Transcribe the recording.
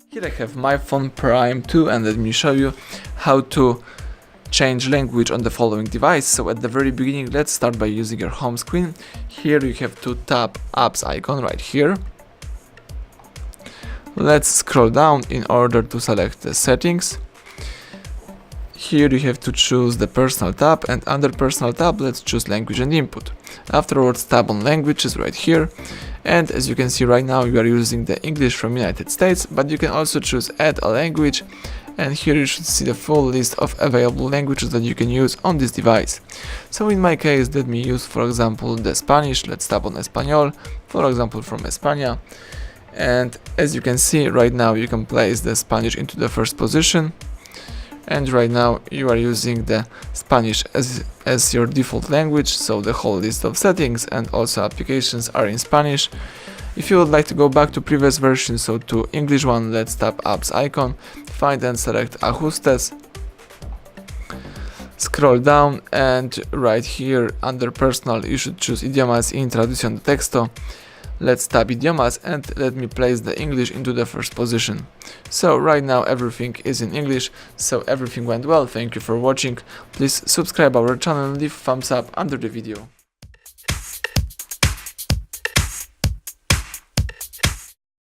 Here I have myPhone Prime 2, and let me show you how to change language on the following device. So at the very beginning, let's start by using your home screen. Here you have to tap apps icon right here. Let's scroll down in order to select the settings. Here you have to choose the personal tab, and under personal tab let's choose language and input. Afterwards tap on languages right here, and as you can see right now we are using the English from United States, but you can also choose add a language, and here you should see the full list of available languages that you can use on this device. So in my case, let me use for example the Spanish. Let's tap on Español, for example from España, and as you can see right now you can place the Spanish into the first position. And right now you are using the Spanish as your default language, so the whole list of settings and also applications are in Spanish. If you would like to go back to previous version, so to English one, let's tap apps icon, find and select ajustes, scroll down, and right here under personal you should choose idiomas y traducción de texto. Let's tap idiomas and let me place the English into the first position. So right now everything is in English, so everything went well. Thank you for watching. Please subscribe our channel and leave thumbs up under the video.